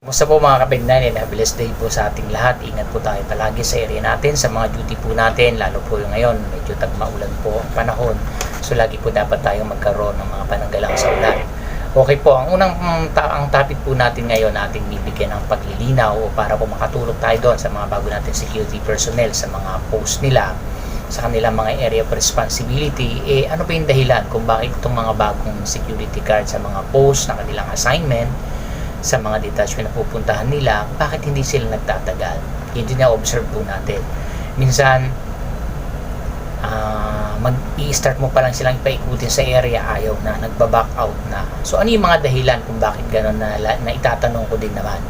Kumusta po mga kapignan, blessed day po sa ating lahat. Ingat po tayo palagi sa area natin, sa mga duty po natin, lalo po yung ngayon, medyo tagmaulan po ang panahon. So lagi po dapat tayong magkaroon ng mga pananggalang sa ulan. Okay po, ang ang topic po natin ngayon, ating bibigyan ng paglilinaw para po makatulog tayo doon sa mga bago natin security personnel sa mga post nila, sa kanilang mga area of responsibility. Ano pa yung dahilan kung bakit itong mga bagong security guard sa mga post na kanilang assignment, sa mga detachment na pupuntahan nila, bakit hindi sila nagtatagal? Hindi na-observe po natin. Minsan, mag-i-start mo pa lang silang ipaikutin sa area, ayaw na, nagba-back out na. So, ano yung mga dahilan kung bakit gano'n na itatanong ko din naman?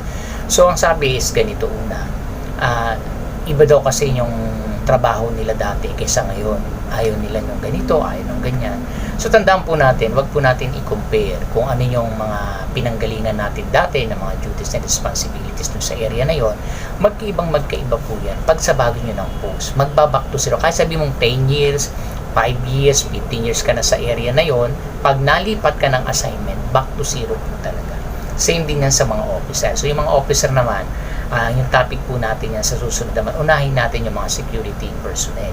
So, ang sabi is ganito una. Iba daw kasi yung trabaho nila dati kaysa ngayon. Ayaw nila yung ganito, ayaw ng ganyan. So, tandaan po natin, wag po natin i-compare kung ano yung mga pinanggalingan natin dati na mga duties and responsibilities dun sa area na yon. Magkaiba po yan. Pag sa bago nyo ng post, magbaback to zero. Kahit sabi mong 10 years, 5 years, 15 years ka na sa area na yon, pag nalipat ka ng assignment, back to zero po talaga. Same din yan sa mga officer. So, yung mga officer naman, yung topic po natin yan sa susunod naman, unahin natin yung mga security personnel.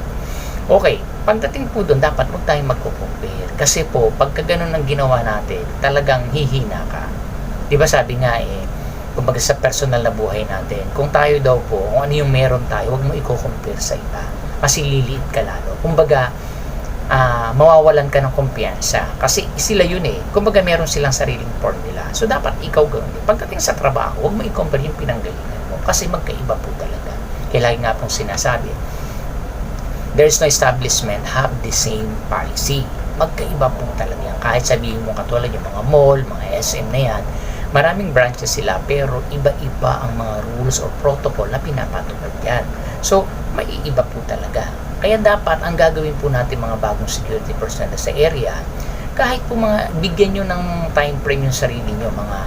Okay, pagdating po doon, dapat huwag tayong magko-compare. Kasi po, pagka ganun ang ginawa natin, talagang hihina ka. Di ba sabi nga kumbaga sa personal na buhay natin, kung tayo daw po, kung ano yung meron tayo, huwag mo i-compare sa iba. Kasi liliit ka lalo. Kumbaga, mawawalan ka ng kumpiyansa. Kasi sila yun Kumbaga, meron silang sariling formula. So, dapat ikaw gawin. Pagdating sa trabaho, huwag mo i-compare yung pinanggalingan mo. Kasi magkaiba po talaga. Kaya lagi nga pong sinasabi, there is no establishment have the same policy. Magkaiba po talaga yan. Kahit sabihin mo katulad yung mga mall, mga SM na yan, maraming branches sila, pero iba-iba ang mga rules or protocol na pinapatupad yan. So, maiiba po talaga. Kaya dapat, ang gagawin po natin mga bagong security personnel sa area, kahit po bigyan nyo ng time frame yung sarili nyo, mga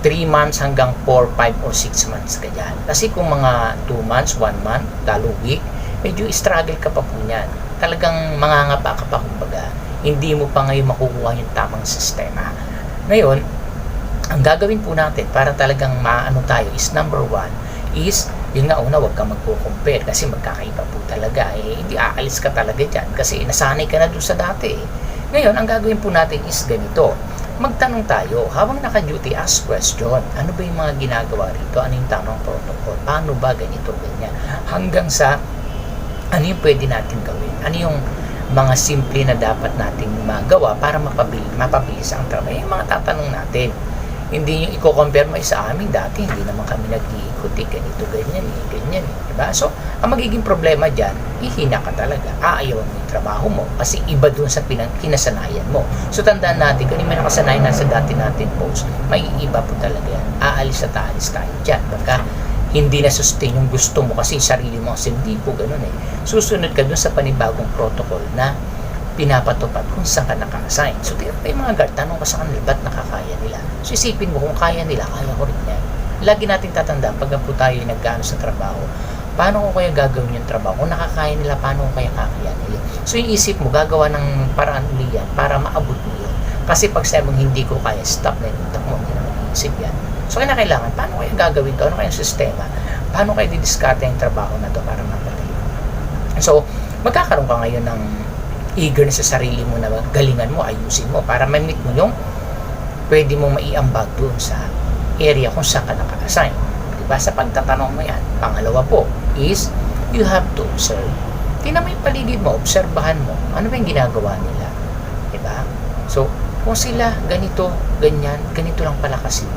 3 months hanggang 4, 5, or 6 months ka dyan. Kasi kung mga 2 months, 1 month, lalo week, medyo struggle ka pa po niyan. Talagang mangangapa ka pa kumbaga. Hindi mo pa ngayon makukuha yung tamang sistema. Ngayon, ang gagawin po natin para talagang maano tayo is number 1 is, yun nga una, huwag ka magko-compare kasi magkakaiba po talaga. Hindi aalis ka talaga dyan kasi nasanay ka na doon sa dati. Ngayon, ang gagawin po natin is ganito. Magtanong tayo, habang naka-duty, ask question. Ano ba yung mga ginagawa rito? Ano yung tamang protocol? Paano ba ganito, ganyan? Hanggang sa ano yung pwede natin gawin? Ano yung mga simple na dapat nating magawa para mapabilis ang trabaho? Yung mga tatanong natin. Hindi yung i-compare mo sa amin dati, hindi naman kami nag-iikuti, ganito, ganyan, diba? So, ang magiging problema dyan, hihina ka talaga. Aayawan mo yung trabaho mo kasi iba dun sa kinasanayan mo. So, tandaan natin, kung may nakasanayan na sa dati natin post, may iba po talaga yan. Aalis at aalis tayo dyan. Baka hindi na sustain yung gusto mo kasi sarili mo kasi hindi po ganun Susunod ka dun sa panibagong protocol na pinapatupad kung saan ka naka-assign. So, yung mga guard, tanong ka sa kanila, ba't nakakaya nila? So, isipin mo kung kaya nila, kaya ko rin yan. Lagi natin tatandaan, pag po tayo nag-ano sa trabaho, paano ko kaya gagawin yung trabaho? Kung nakakaya nila, paano ko kaya kakaya nila? So, yung isip mo, gagawa ng paraan ulit yan para maabot mo yun. Kasi pag sabi mong hindi ko kaya, stop na yung utak mo, hindi naman iisip yan. So, kailangan, paano kaya gagawin to? Ano kaya yung sistema? Paano kaya didiskarte yung trabaho na to para mapatay? So, magkakaroon ka ngayon ng eagerness sa sarili mo na galingan mo, ayusin mo para ma-meet mo yung pwede mong maiambag doon sa area kung saan ka naka-assign. Diba? Sa pagtatanong mo yan. Pangalawa po is, you have to observe. Tingnan mo yung paligid mo, obserbahan mo. Ano ba yung ginagawa nila? Diba? So, kung sila ganito, ganyan, ganito lang pala kasi.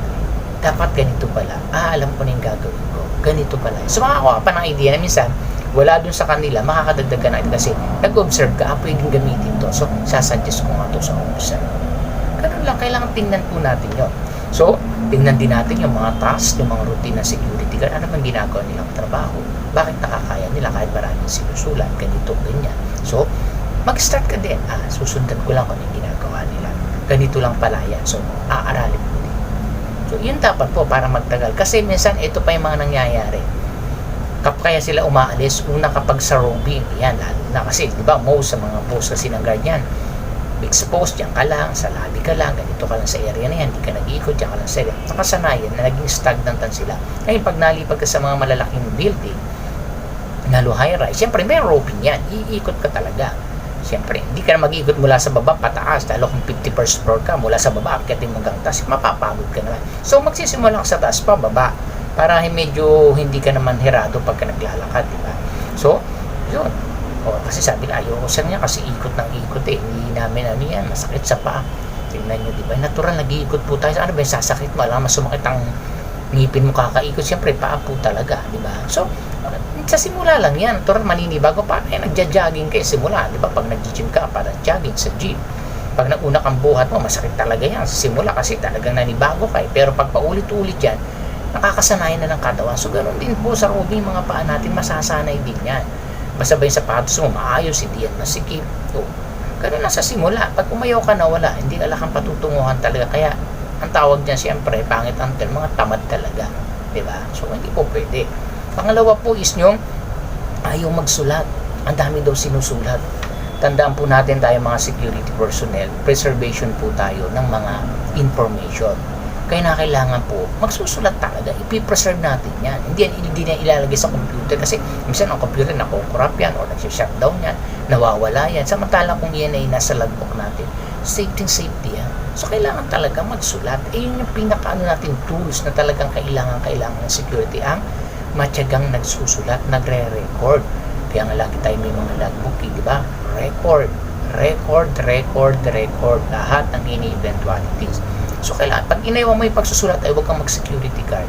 Dapat ganito pala. Alam ko na yung gagawin ko. Ganito pala. So, makakuha pa ng idea na minsan, wala dun sa kanila, makakadagdag ka na kasi nag-observe ka, pwedeng gamitin to. So, sasuggest ko nga to sa officer. Ganun lang, kailangan tingnan po natin yun. So, tingnan din natin yung mga tasks, yung mga routine na security guard, ano bang ginagawa nilang trabaho, bakit nakakaya nila kahit maraming sinusulat, ganito, ganyan. So, mag-start ka din. Susundan ko lang kung yung ginagawa nila. Ganito lang pala yan. So, aaralin ko din. So, yun dapat po para magtagal. Kasi minsan, ito pa yung mga nangyayari. Kaya sila umaalis una kapag sa roaming yan lalo na kasi di ba most sa mga post kasi ng guard yan exposed, diyan ka lang, sa lobby ka lang, ganito ka lang sa area na yan, hindi ka nag-iikot, diyan ka lang sa area. Nakasanayan na naging stagnantan sila. Ngayon, pag nalipad ka sa mga malalaking building, lalo high-rise, siyempre may roping yan, iikot ka talaga. Siyempre, hindi ka na mag-ikot mula sa baba pataas, lalo kung 51st floor ka, mula sa baba, akitin mo hanggang taas, mapapagod ka naman. So, magsisimula ka sa taas pa, baba, para medyo hindi ka naman hirado pagka naglalakad, di ba? So, yun. O, kasi sabi na, ayoko sa niya kasi ikot ng ikot eh. Hindi namin ano yan, masakit sa paa. Tingnan nyo, di ba? Natural, nag-iikot po tayo. Ano ba yung sasakit mo? Alam, mas sumakit ang ngipin mo kakaikot. Siyempre, paa po talaga, di ba? So, sa simula lang yan. Natural, maninibago pa. Eh, nagja-jogging kayo simula. Di ba? Pag nag-gym ka, para jogging sa gym. Pag nag-una kang buhat mo, masakit talaga yan. Sa simula kasi talagang nanibago ka eh. Pero pag paulit-ulit yan, nakakasanayan na ng katawan. So, ganoon din po sa roving mga paa natin, masasanay din yan. Basta ba yung sapatos mo maayos, hindi yan masikip. So, ganun lang sa simula. Pag umayaw ka na wala, hindi ka lang patutunguhan talaga. Kaya, ang tawag niyan siyempre, pangit ang term, mga tamad talaga. Diba? So, hindi po pwede. Pangalawa po is yung ayaw magsulat. Ang dami daw sinusulat. Tandaan po natin tayo mga security personnel, preservation po tayo ng mga information. Kaya na kailangan po, magsusulat talaga, ipipreserve natin yan. Hindi na ilalagay sa computer kasi minsan ang computer nakukurap yan o nagsishutdown yan, nawawala yan. Samantala kung yan ay nasa logbook natin, safety yan. So kailangan talaga magsulat. Yun yung pinakaano natin tools na talagang kailangan ng security, ang matyagang nagsusulat, nagre-record. Kaya nga lagi tayo may mga logbook, di ba? Record. Lahat ng ini-eventualities. So, kailangan, pag inayaw mo yung pagsusulat, ay huwag kang mag-security guard.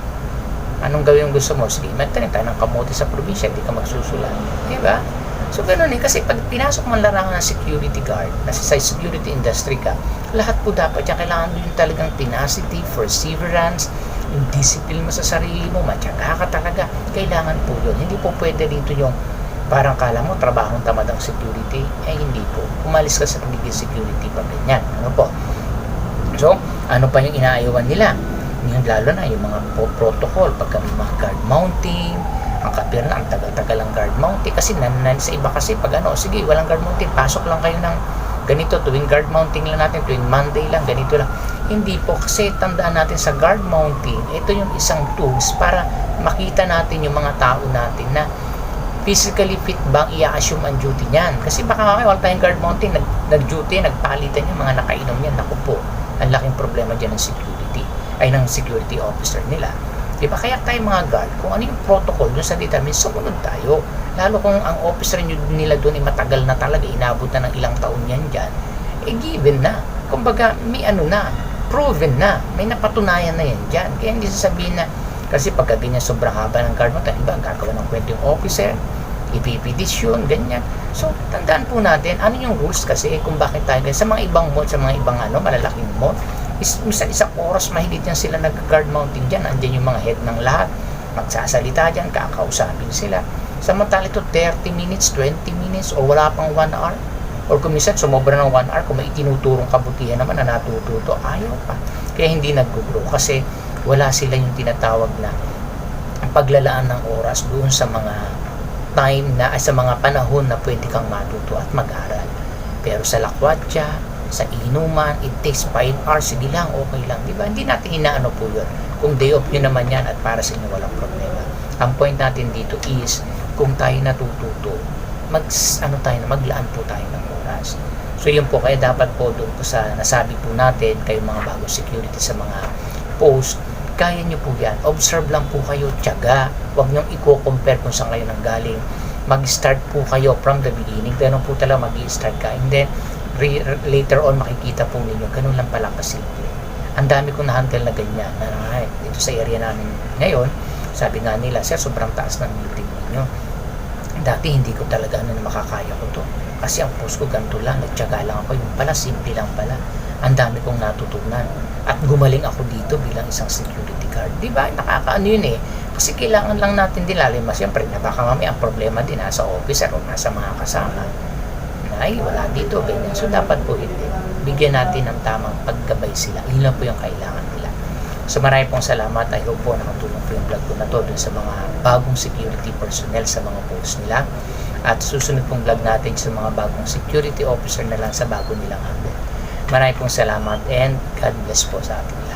Anong gawin gusto mo? Sige, magtanim tayo ng kamote sa probinsya, hindi ka magsusulat. Diba? So, ganoon eh. Kasi pag pinasok mo larangan ng security guard, nasa sa security industry ka, lahat po dapat yan. Kailangan yung talagang tenacity, perseverance, yung discipline mo sa sarili mo, matyaga ka talaga. Kailangan po yun. Hindi po pwede dito yung parang kala mo, trabahong tamad ang security. Hindi po. Umalis ka sa pagiging security pa ganyan. Ano po? So, ano pa yung inaayawan nila? Yung lalo na yung mga protocol, pagka may mga guard mounting, ang kapir na, ang tagal-tagal ang guard mounting, kasi sa iba kasi pag ano, sige, walang guard mounting, pasok lang kayo ng ganito, tuwing guard mounting lang natin, tuwing Monday lang, ganito lang. Hindi po, kasi tandaan natin sa guard mounting, ito yung isang tools para makita natin yung mga tao natin na physically fit bang i-assume ang duty niyan. Kasi baka mamaya wala tayong guard mounting, nag-duty, nagpalitan yung mga nakainom niyan, naku po. Ang laking problema dyan ng security officer nila. Diba? Kaya tayo mga guard, kung ano yung protocol dun sa determine, sumunod tayo. Lalo kung ang officer nila dun ay matagal na talaga, inabot na ng ilang taon yan dyan, given na. Kumbaga, may proven na, may napatunayan na yan dyan. Kaya hindi sasabihin na, kasi pagka ganyan sobrang haba ng guard mo, iba ang gagawa ng kwento yung officer, ipipidisyon, ganyan. So, tandaan po natin, ano yung rules kasi kung bakit tayo ganyan. Sa mga ibang mall, sa mga ibang malalaking mall, minsan isang oras mahigit yan sila nag-guard mounting dyan. Andyan yung mga head ng lahat. Magsasalita dyan, kakausapin sila. Samantala ito, 30 minutes, 20 minutes, o wala pang 1 hour. Or kung minsan, sumobra ng 1 hour, kung may itinuturong kabutihan naman na natututo, ayaw pa. Kaya hindi nag-grow kasi wala sila yung tinatawag na paglalaan ng oras doon sa mga time na sa mga panahon na pwede kang matuto at mag-aral. Pero sa lakwatsa, sa inuman, it takes 5 hours, sige lang, okay lang, di ba? Hindi natin inaano po yun. Kung day off nyo naman yan at para sa inyo walang problema. Ang point natin dito is, kung tayo natututo, maglaan po tayo ng oras. So yun po, kaya dapat po doon po sa nasabi po natin, kayo mga bagong security sa mga post, kaya nyo po yan. Observe lang po kayo, tiyaga. Huwag nyo i-compare kung saan kayo nanggaling. Mag-start po kayo from the beginning. Ganun po talaga mag-i-start ka. And then, later on, makikita po ninyo, ganun lang pala kasimple. Ang dami kong na-handle na ganyan. Dito sa area namin ngayon, sabi nga nila, sir, sobrang taas ng building ninyo. Dati, hindi ko talaga makakaya ko to. Kasi ang post ko ganito lang, nagtiyaga lang ako. Yung pala, simple lang pala. Ang dami kong natutunan. At gumaling ako dito bilang isang security guard. Diba? Nakakaano yun eh. Kasi kailangan lang natin din lalima. Siyempre, na baka mamaya ang problema din nasa officer o nasa mga kasama. Ay, wala dito, ganyan. So, dapat po hindi. Bigyan natin ng tamang paggabay sila. Yun lang po yung kailangan nila. So, marami pong salamat. I hope po nakatulong po yung vlog ko na to dun sa mga bagong security personnel sa mga posts nila. At susunod pong vlog natin sa mga bagong security officer na lang sa bago nilang handle. Maraming pong salamat and God bless po sa atin.